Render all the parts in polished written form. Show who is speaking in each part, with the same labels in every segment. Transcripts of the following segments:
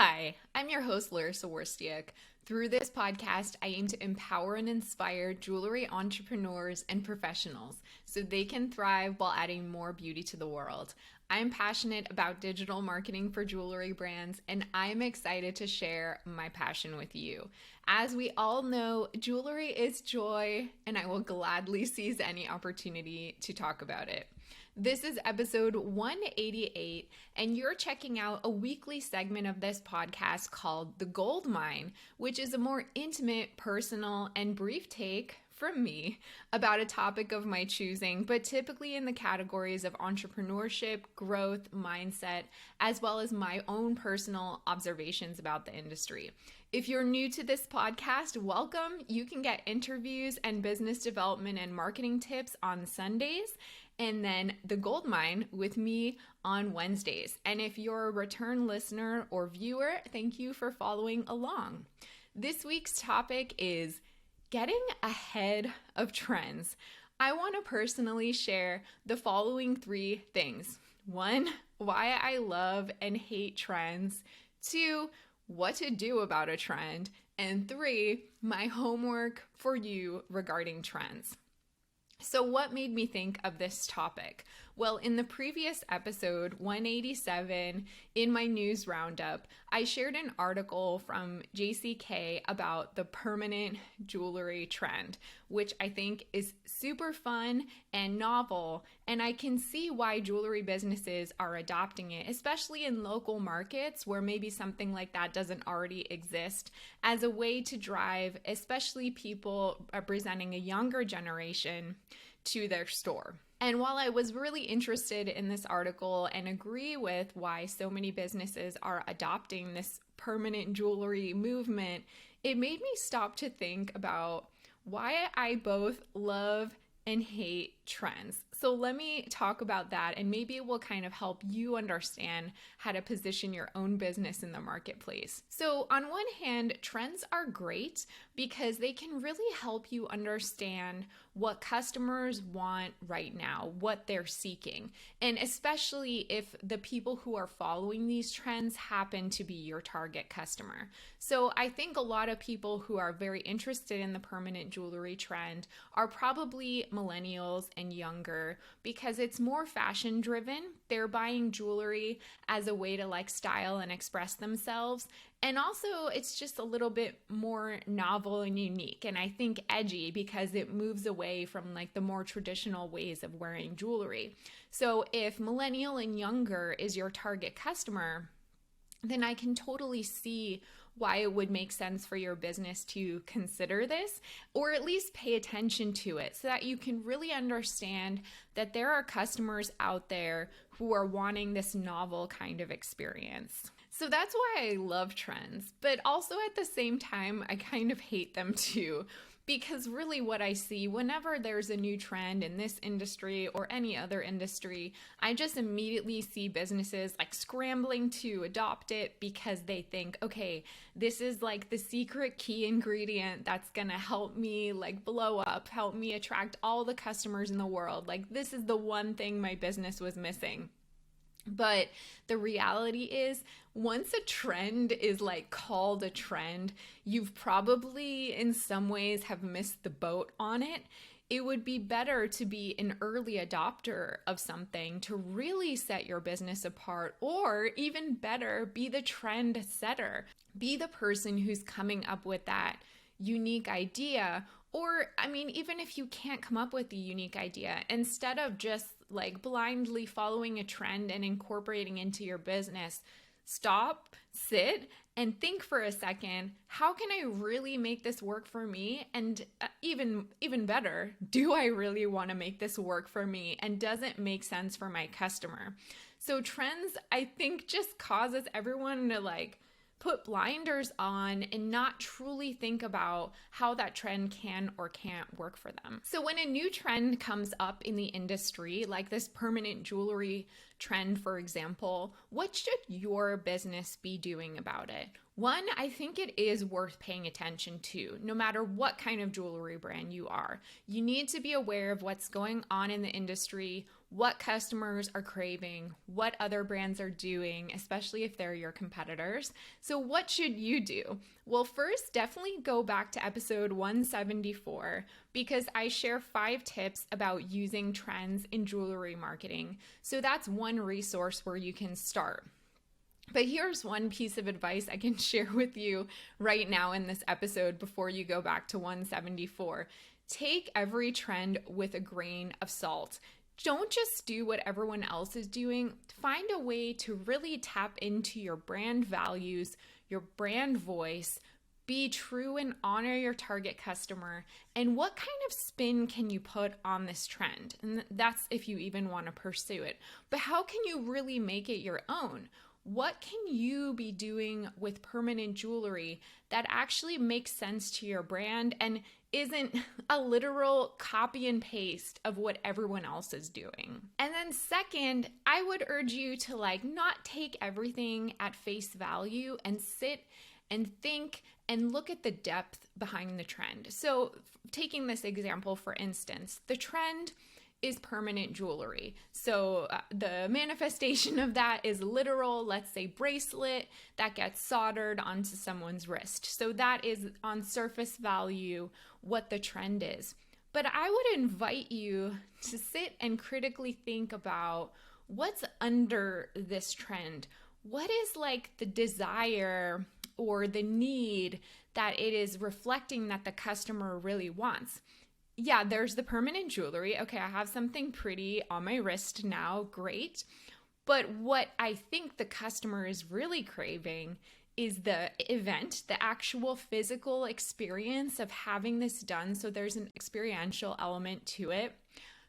Speaker 1: Hi, I'm your host, Larissa Worstiak. Through this podcast, I aim to empower and inspire jewelry entrepreneurs and professionals so they can thrive while adding more beauty to the world. I'm passionate about digital marketing for jewelry brands, and I'm excited to share my passion with you. As we all know, jewelry is joy, and I will gladly seize any opportunity to talk about it. This is episode 188, and you're checking out a weekly segment of this podcast called The Gold Mine, which is a more intimate, personal, and brief take from me about a topic of my choosing, but typically in the categories of entrepreneurship, growth, mindset, as well as my own personal observations about the industry. If you're new to this podcast, welcome. You can get interviews and business development and marketing tips on Sundays, and then The Gold Mine with me on Wednesdays. And if you're a return listener or viewer, thank you for following along. This week's topic is getting ahead of trends. I want to personally share the following 3 things. 1, why I love and hate trends. 2, what to do about a trend. And 3, my homework for you regarding trends. So what made me think of this topic? Well, in the previous episode, 187, in my news roundup, I shared an article from JCK about the permanent jewelry trend, which I think is super fun and novel, and I can see why jewelry businesses are adopting it, especially in local markets where maybe something like that doesn't already exist, as a way to drive, especially people representing a younger generation, to their store. And while I was really interested in this article and agree with why so many businesses are adopting this permanent jewelry movement, it made me stop to think about why I both love and hate trends. So let me talk about that, and maybe it will kind of help you understand how to position your own business in the marketplace. So on one hand, trends are great because they can really help you understand what customers want right now, what they're seeking, and especially if the people who are following these trends happen to be your target customer. So I think a lot of people who are very interested in the permanent jewelry trend are probably millennials and younger because it's more fashion driven. They're buying jewelry as a way to like style and express themselves. And also it's just a little bit more novel and unique, and I think edgy because it moves away from like the more traditional ways of wearing jewelry. So if millennial and younger is your target customer, then I can totally see why it would make sense for your business to consider this, or at least pay attention to it so that you can really understand that there are customers out there who are wanting this novel kind of experience. So that's why I love trends, but also at the same time, I kind of hate them too. Because really what I see whenever there's a new trend in this industry or any other industry, I just immediately see businesses like scrambling to adopt it because they think, okay, this is like the secret key ingredient that's gonna help me like blow up, help me attract all the customers in the world. Like this is the one thing my business was missing. But the reality is, once a trend is like called a trend, you've probably in some ways have missed the boat on it. It would be better to be an early adopter of something to really set your business apart, or even better, be the trend setter. Be the person who's coming up with that unique idea. Or, I mean, even if you can't come up with a unique idea, instead of just like blindly following a trend and incorporating into your business, stop, sit, and think for a second, how can I really make this work for me? And even better, do I really want to make this work for me? And does it make sense for my customer? So trends, I think, just causes everyone to like put blinders on and not truly think about how that trend can or can't work for them. So when a new trend comes up in the industry, like this permanent jewelry trend, for example, what should your business be doing about it? One, I think it is worth paying attention to, no matter what kind of jewelry brand you are. You need to be aware of what's going on in the industry, what customers are craving, what other brands are doing, especially if they're your competitors. So what should you do? Well, first, definitely go back to episode 174 because I share 5 tips about using trends in jewelry marketing. So that's one resource where you can start. But here's one piece of advice I can share with you right now in this episode before you go back to 174. Take every trend with a grain of salt. Don't just do what everyone else is doing. Find a way to really tap into your brand values, your brand voice, be true and honor your target customer, and what kind of spin can you put on this trend? And that's if you even want to pursue it. But how can you really make it your own? What can you be doing with permanent jewelry that actually makes sense to your brand and isn't a literal copy and paste of what everyone else is doing? And then second, I would urge you to not take everything at face value and sit and think and look at the depth behind the trend. So taking this example, for instance, the trend is permanent jewelry. So the manifestation of that is literal, let's say bracelet that gets soldered onto someone's wrist. So that is on surface value what the trend is. But I would invite you to sit and critically think about what's under this trend. What is the desire or the need that it is reflecting that the customer really wants? Yeah, there's the permanent jewelry. Okay, I have something pretty on my wrist now. Great. But what I think the customer is really craving is the event, the actual physical experience of having this done. So there's an experiential element to it.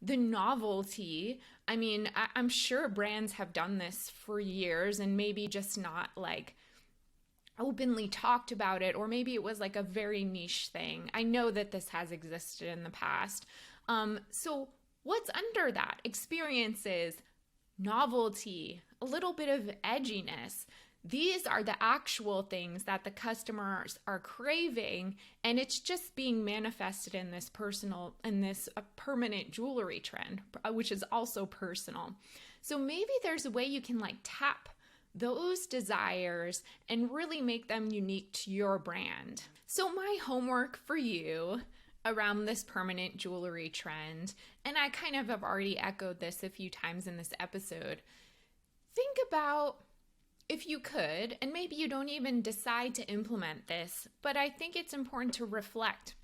Speaker 1: The novelty. I mean, I'm sure brands have done this for years and maybe just not openly talked about it, or maybe it was a very niche thing. I know that this has existed in the past. So what's under that? Experiences, novelty, a little bit of edginess. These are the actual things that the customers are craving, and it's just being manifested in this permanent jewelry trend, which is also personal. So maybe there's a way you can tap those desires and really make them unique to your brand. So my homework for you around this permanent jewelry trend, and I kind of have already echoed this a few times in this episode, think about, if you could, and maybe you don't even decide to implement this, but I think it's important to reflect.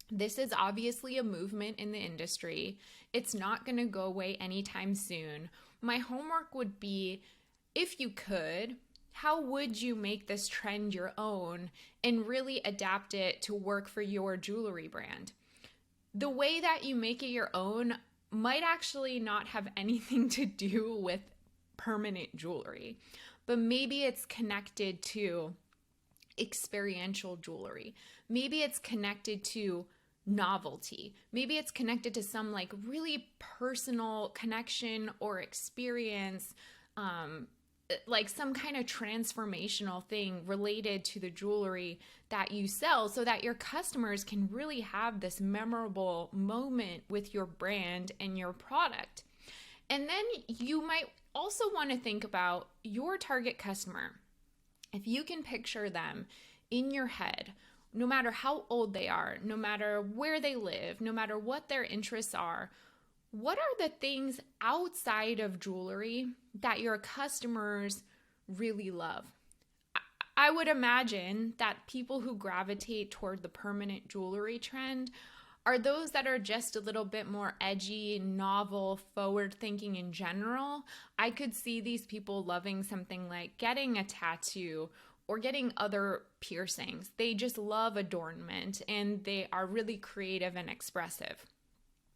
Speaker 1: This is obviously a movement in the industry. It's not going to go away anytime soon. My homework would be, if you could, how would you make this trend your own and really adapt it to work for your jewelry brand? The way that you make it your own might actually not have anything to do with permanent jewelry, but maybe it's connected to experiential jewelry. Maybe it's connected to novelty. Maybe it's connected to some really personal connection or experience, some kind of transformational thing related to the jewelry that you sell, so that your customers can really have this memorable moment with your brand and your product. And then you might also want to think about your target customer. If you can picture them in your head, no matter how old they are, no matter where they live, no matter what their interests are, what are the things outside of jewelry that your customers really love? I would imagine that people who gravitate toward the permanent jewelry trend are those that are just a little bit more edgy, novel, forward-thinking in general. I could see these people loving something like getting a tattoo or getting other piercings. They just love adornment and they are really creative and expressive.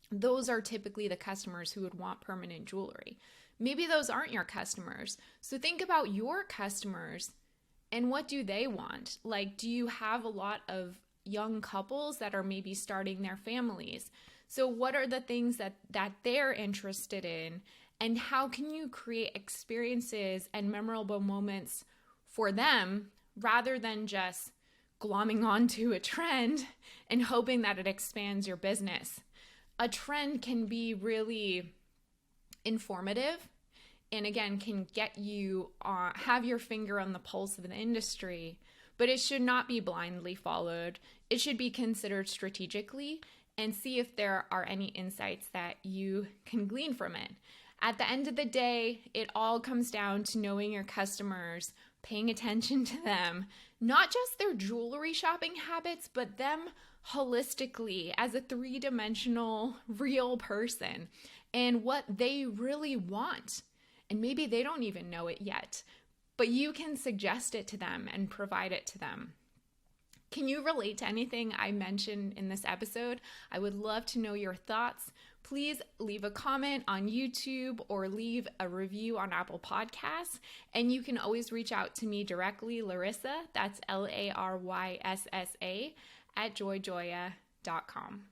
Speaker 1: Those are typically the customers who would want permanent jewelry. Maybe those aren't your customers. So think about your customers and what do they want? Do you have a lot of young couples that are maybe starting their families? So what are the things that they're interested in, and how can you create experiences and memorable moments for them rather than just glomming onto a trend and hoping that it expands your business. A trend can be really informative and again can get you have your finger on the pulse of the industry, but it should not be blindly followed. It should be considered strategically and see if there are any insights that you can glean from it. At the end of the day, it all comes down to knowing your customers, paying attention to them, not just their jewelry shopping habits, but them holistically as a three-dimensional real person and what they really want. And maybe they don't even know it yet, but you can suggest it to them and provide it to them. Can you relate to anything I mentioned in this episode? I would love to know your thoughts. Please leave a comment on YouTube or leave a review on Apple Podcasts. And you can always reach out to me directly, Larissa, that's Laryssa, @joyjoya.com.